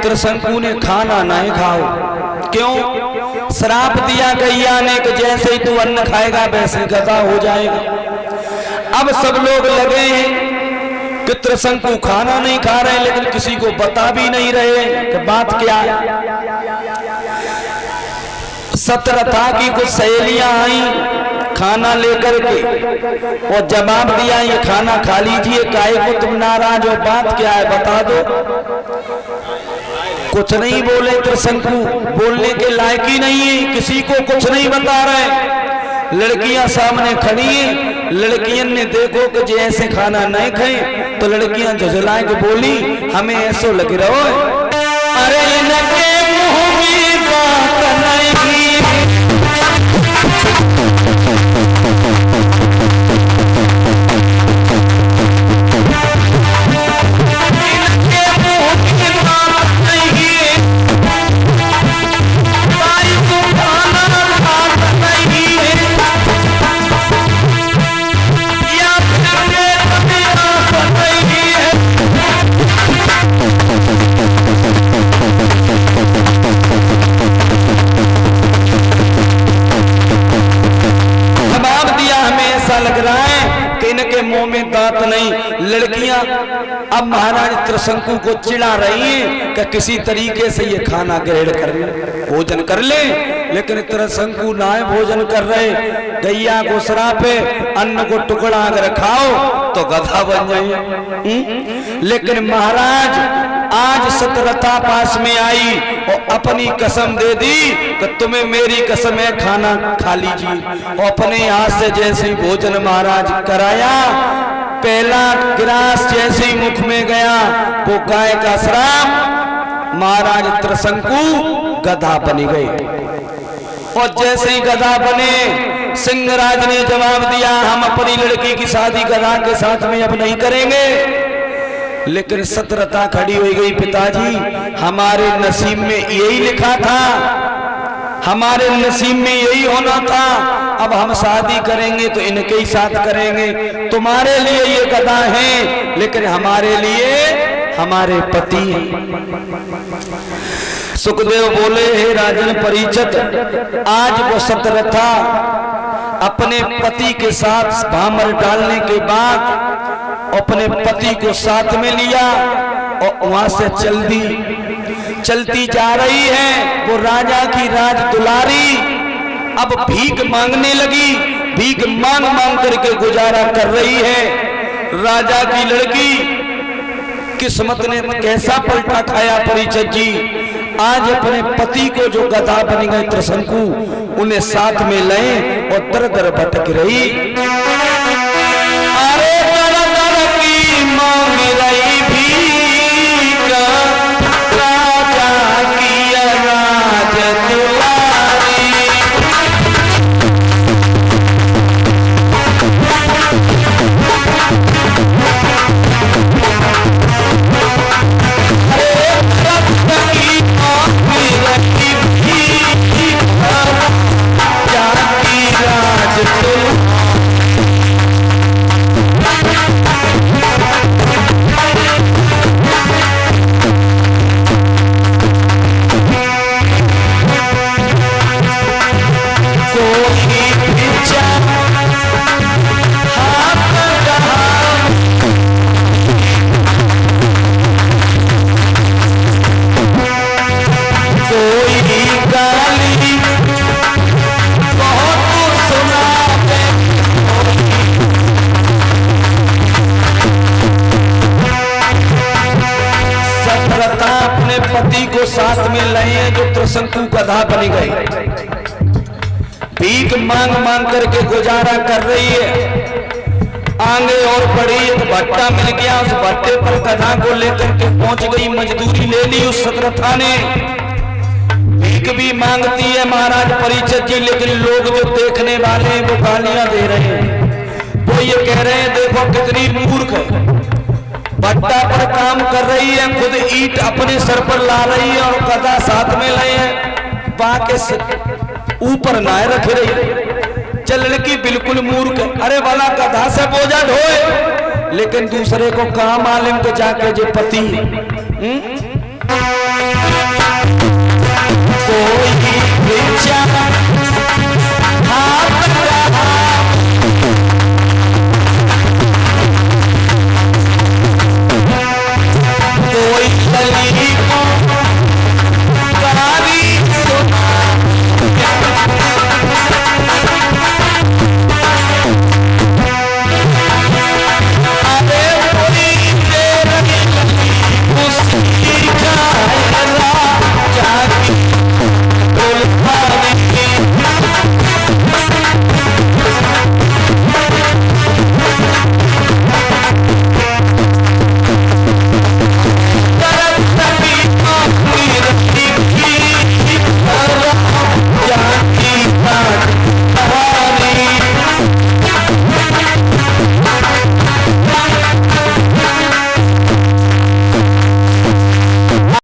त्रिशंकु ने खाना नहीं खाओ। क्यों? श्राप दिया गैया ने कि जैसे ही तू अन्न खाएगा वैसे गधा हो जाएगा। अब सब लोग लगे हैं कि त्रिशंकु खाना नहीं खा रहे, लेकिन किसी को बता भी नहीं रहे कि बात क्या है। सतरथा की कुछ सहेलियां आई खाना लेकर के और जवाब दिया ये खाना खा लीजिए, काहे को तुम नाराज हो, बात क्या है बता दो। कुछ नहीं बोले त्रिशंकु, बोलने के लायक ही नहीं है, किसी को कुछ नहीं बता रहे। लड़कियां सामने खड़ी हैं, लड़कियों ने देखो कि जे ऐसे खाना नहीं खाए तो लड़कियां झुझलाए के बोली हमें ऐसो लग रहा हो, अरे इनके मुंह में बात नहीं। लग रहा है कि इनके मुंह में दांत नहीं। लड़कियां अब महाराज त्रिशंकु को चिढ़ा रही हैं कि किसी तरीके से ये खाना ग्रहण कर ले, भोजन कर ले, लेकिन त्रिशंकु ना भोजन कर रहे। गैया को श्राप है, अन्न को टुकड़ा अगर खाओ तो गधा बन जाए। लेकिन महाराज आज सतरथा पास में आई और अपनी कसम दे दी कि तुम्हें मेरी कसम है खाना खा लीजिए। और अपने हाथ से जैसे ही भोजन महाराज कराया, पहला गिलास जैसे ही मुख में गया वो गाय का श्राप, महाराज त्रिशंकु गधा बन गए। और जैसे ही गधा बने सिंहराज ने जवाब दिया हम अपनी लड़की की शादी गधा के साथ में अब नहीं करेंगे। लेकिन सतरथा खड़ी हो गई, पिताजी हमारे नसीब में यही लिखा था, हमारे नसीब में यही होना था, अब हम शादी करेंगे तो इनके ही साथ करेंगे। तुम्हारे लिए ये गधा है, लेकिन हमारे लिए हमारे पति हैं। सुखदेव बोले हे राजन परीक्षित, आज वो सतरथा अपने पति के साथ भामर डालने के बाद अपने पति को साथ में लिया और वहां से चलती जा रही है। वो राजा की राज दुलारी अब भीख मांगने लगी, भीख मांग मांग करके गुजारा कर रही है। राजा की लड़की किस्मत ने कैसा पलटा खाया परीक्षित जी, आज अपने पति को जो गधा बन गए त्रिशंकु उन्हें साथ में लें और दर दर भटक रही। अरे दर दर की मांग रही भीख, राजा की राज दुलारी। पति को साथ में लाए जो त्रिशंकु गधा बन गई, भीख मांग मांग करके गुजारा कर रही है। आगे और बढ़ी एक भट्टा मिल गया, उस भट्टे पर गधा को लेकर के पहुंच गई, मजदूरी ले ली उस सतरथा ने। भीख भी मांगती है महाराज परीक्षित जी, लेकिन लोग जो देखने वाले हैं वो गालियां दे रहे हैं। वो ये कह रहे हैं देखो कितनी मूर्ख है, भट्टा पर काम कर रही है, खुद ईंट अपने सर पर ला रही है और गधा साथ में लाए हैं, बाके ऊपर ना रख रही। चल लड़की बिल्कुल मूर्ख है, अरे वाला गधा से बोझा ढोए, लेकिन दूसरे को कहा मालूम के जाके जे पति